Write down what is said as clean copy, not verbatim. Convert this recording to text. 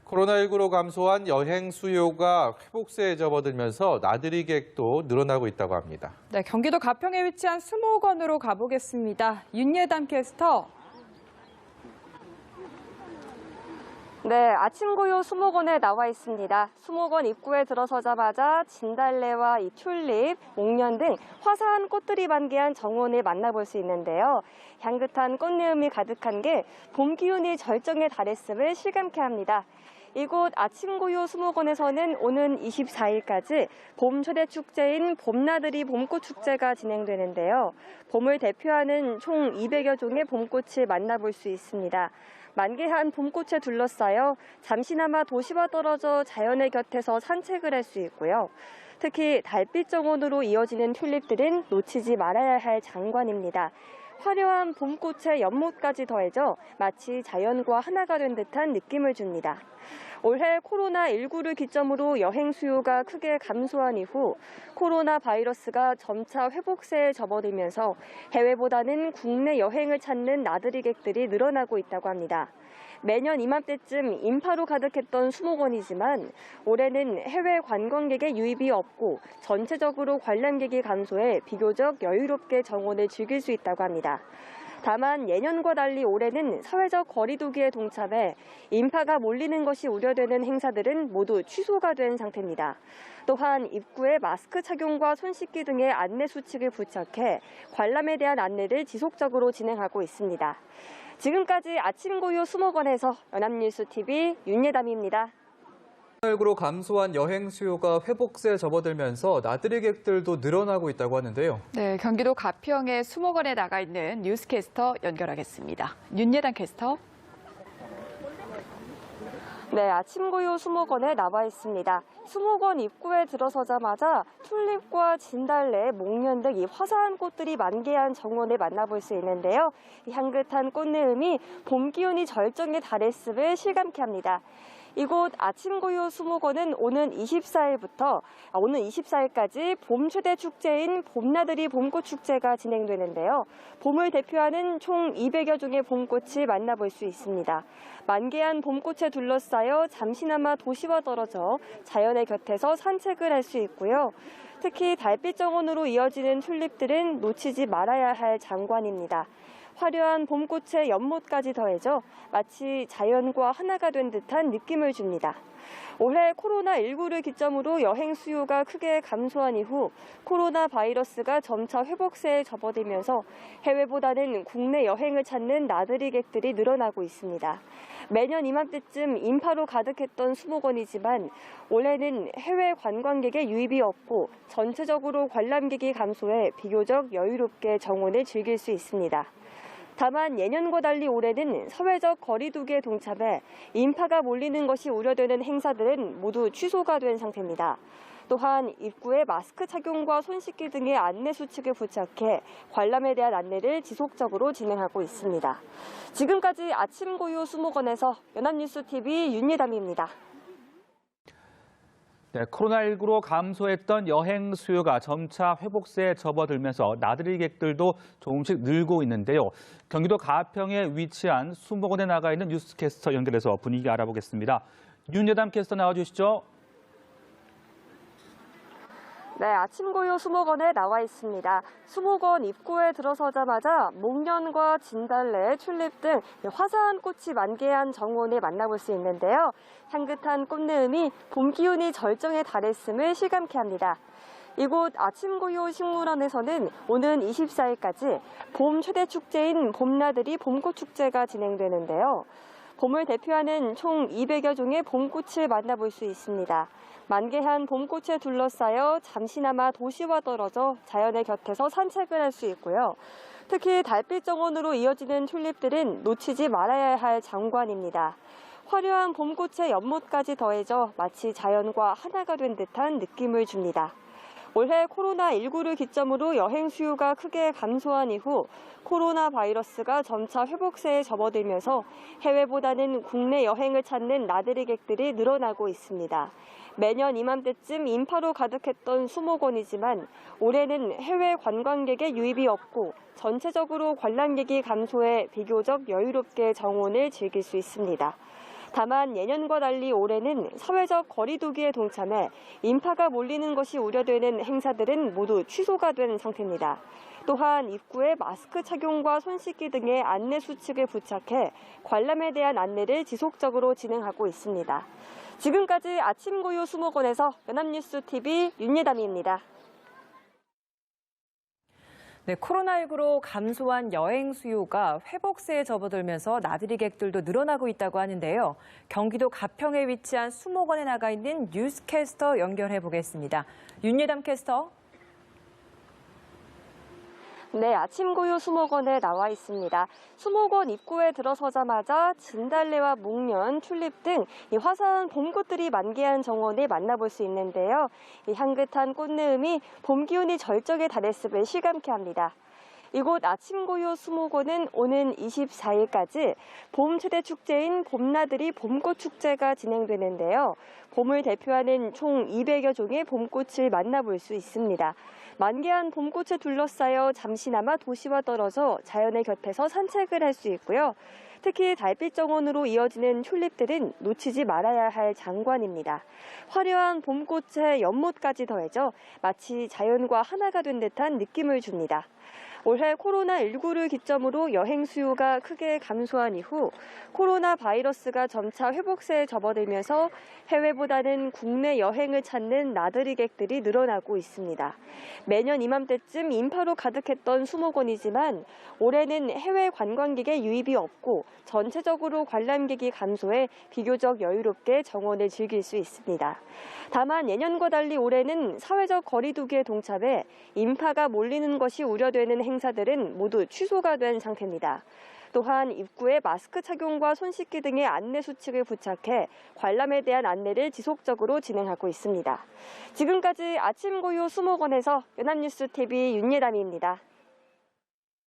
코로나19로 감소한 여행 수요가 회복세에 접어들면서 나들이 객도 늘어나고 있다고 합니다. 네, 경기도 가평에 위치한 수목원으로 가보겠습니다. 윤예담 캐스터. 네, 아침고요 수목원에 나와 있습니다. 수목원 입구에 들어서자마자 진달래와 이 튤립, 목련 등 화사한 꽃들이 만개한 정원을 만나볼 수 있는데요. 향긋한 꽃내음이 가득한 게 봄 기운이 절정에 달했음을 실감케 합니다. 이곳 아침고요 수목원에서는 오는 24일까지 봄 최대 축제인 봄나들이 봄꽃축제가 진행되는데요. 봄을 대표하는 총 200여 종의 봄꽃을 만나볼 수 있습니다. 만개한 봄꽃에 둘러싸여 잠시나마 도시와 떨어져 자연의 곁에서 산책을 할 수 있고요. 특히 달빛 정원으로 이어지는 튤립들은 놓치지 말아야 할 장관입니다. 화려한 봄꽃의 연못까지 더해져 마치 자연과 하나가 된 듯한 느낌을 줍니다. 올해 코로나19를 기점으로 여행 수요가 크게 감소한 이후 코로나 바이러스가 점차 회복세에 접어들면서 해외보다는 국내 여행을 찾는 나들이객들이 늘어나고 있다고 합니다. 매년 이맘때쯤 인파로 가득했던 수목원이지만 올해는 해외 관광객의 유입이 없고 전체적으로 관람객이 감소해 비교적 여유롭게 정원을 즐길 수 있다고 합니다. 다만 예년과 달리 올해는 사회적 거리두기에 동참해 인파가 몰리는 것이 우려되는 행사들은 모두 취소가 된 상태입니다. 또한 입구에 마스크 착용과 손 씻기 등의 안내 수칙을 부착해 관람에 대한 안내를 지속적으로 진행하고 있습니다. 지금까지 아침고요 수목원에서 연합뉴스TV 윤예담입니다. 코로나19로 감소한 여행 수요가 회복세에 접어들면서 나들이객들도 늘어나고 있다고 하는데요. 네, 경기도 가평의 수목원에 나가 있는 뉴스캐스터 연결하겠습니다. 윤예담 캐스터. 네, 아침고요 수목원에 나와 있습니다. 수목원 입구에 들어서자마자 튤립과 진달래, 목련 등 이 화사한 꽃들이 만개한 정원을 만나볼 수 있는데요. 이 향긋한 꽃내음이 봄 기운이 절정에 달했음을 실감케 합니다. 이곳 아침고요 수목원은 오는 24일까지 봄 최대 축제인 봄나들이 봄꽃축제가 진행되는데요. 봄을 대표하는 총 200여 종의 봄꽃을 만나볼 수 있습니다. 만개한 봄꽃에 둘러싸여 잠시나마 도시와 떨어져 자연의 곁에서 산책을 할 수 있고요. 특히 달빛 정원으로 이어지는 튤립들은 놓치지 말아야 할 장관입니다. 화려한 봄꽃의 연못까지 더해져 마치 자연과 하나가 된 듯한 느낌을 줍니다. 올해 코로나19를 기점으로 여행 수요가 크게 감소한 이후 코로나 바이러스가 점차 회복세에 접어들면서 해외보다는 국내 여행을 찾는 나들이객들이 늘어나고 있습니다. 매년 이맘때쯤 인파로 가득했던 수목원이지만 올해는 해외 관광객의 유입이 없고 전체적으로 관람객이 감소해 비교적 여유롭게 정원을 즐길 수 있습니다. 다만 예년과 달리 올해는 사회적 거리두기에 동참해 인파가 몰리는 것이 우려되는 행사들은 모두 취소가 된 상태입니다. 또한 입구에 마스크 착용과 손 씻기 등의 안내 수칙을 부착해 관람에 대한 안내를 지속적으로 진행하고 있습니다. 지금까지 아침고요 수목원에서 연합뉴스TV 윤예담입니다. 네, 코로나19로 감소했던 여행 수요가 점차 회복세에 접어들면서 나들이객들도 조금씩 늘고 있는데요. 경기도 가평에 위치한 수목원에 나가 있는 뉴스캐스터 연결해서 분위기 알아보겠습니다. 윤예담 캐스터 나와주시죠. 네, 아침고요 수목원에 나와 있습니다. 수목원 입구에 들어서자마자 목련과 진달래, 튤립 등 화사한 꽃이 만개한 정원을 만나볼 수 있는데요. 향긋한 꽃내음이 봄 기운이 절정에 달했음을 실감케 합니다. 이곳 아침고요 식물원에서는 오는 24일까지 봄 최대 축제인 봄나들이 봄꽃축제가 진행되는데요. 봄을 대표하는 총 200여 종의 봄꽃을 만나볼 수 있습니다. 만개한 봄꽃에 둘러싸여 잠시나마 도시와 떨어져 자연의 곁에서 산책을 할 수 있고요. 특히 달빛 정원으로 이어지는 튤립들은 놓치지 말아야 할 장관입니다. 화려한 봄꽃의 연못까지 더해져 마치 자연과 하나가 된 듯한 느낌을 줍니다. 올해 코로나19를 기점으로 여행 수요가 크게 감소한 이후 코로나 바이러스가 점차 회복세에 접어들면서 해외보다는 국내 여행을 찾는 나들이객들이 늘어나고 있습니다. 매년 이맘때쯤 인파로 가득했던 수목원이지만 올해는 해외 관광객의 유입이 없고 전체적으로 관람객이 감소해 비교적 여유롭게 정원을 즐길 수 있습니다. 다만 예년과 달리 올해는 사회적 거리 두기에 동참해 인파가 몰리는 것이 우려되는 행사들은 모두 취소가 된 상태입니다. 또한 입구에 마스크 착용과 손 씻기 등의 안내 수칙을 부착해 관람에 대한 안내를 지속적으로 진행하고 있습니다. 지금까지 아침 고요 수목원에서 연합뉴스TV 윤예담입니다. 네, 코로나19로 감소한 여행 수요가 회복세에 접어들면서 나들이객들도 늘어나고 있다고 하는데요. 경기도 가평에 위치한 수목원에 나가 있는 뉴스캐스터 연결해 보겠습니다. 윤예담 캐스터. 네, 아침 고요 수목원에 나와 있습니다. 수목원 입구에 들어서자마자 진달래와 목련, 튤립 등 화사한 봄꽃들이 만개한 정원을 만나볼 수 있는데요. 이 향긋한 꽃내음이 봄 기운이 절정에 달했음을 실감케 합니다. 이곳 아침고요 수목원은 오는 24일까지 봄 최대 축제인 봄나들이 봄꽃축제가 진행되는데요. 봄을 대표하는 총 200여 종의 봄꽃을 만나볼 수 있습니다. 만개한 봄꽃에 둘러싸여 잠시나마 도시와 떨어져 자연의 곁에서 산책을 할 수 있고요. 특히 달빛 정원으로 이어지는 튤립들은 놓치지 말아야 할 장관입니다. 화려한 봄꽃에 연못까지 더해져 마치 자연과 하나가 된 듯한 느낌을 줍니다. 올해 코로나19를 기점으로 여행 수요가 크게 감소한 이후 코로나 바이러스가 점차 회복세에 접어들면서 해외보다는 국내 여행을 찾는 나들이객들이 늘어나고 있습니다. 매년 이맘때쯤 인파로 가득했던 수목원이지만 올해는 해외 관광객의 유입이 없고 전체적으로 관람객이 감소해 비교적 여유롭게 정원을 즐길 수 있습니다. 다만 예년과 달리 올해는 사회적 거리 두기에 동참해 인파가 몰리는 것이 우려되는 행사들은 모두 취소가 된 상태입니다. 또한 입구에 마스크 착용과 손 씻기 등의 안내 수칙을 부착해 관람에 대한 안내를 지속적으로 진행하고 있습니다. 지금까지 아침 고요 수목원에서 연합뉴스TV 윤예담입니다.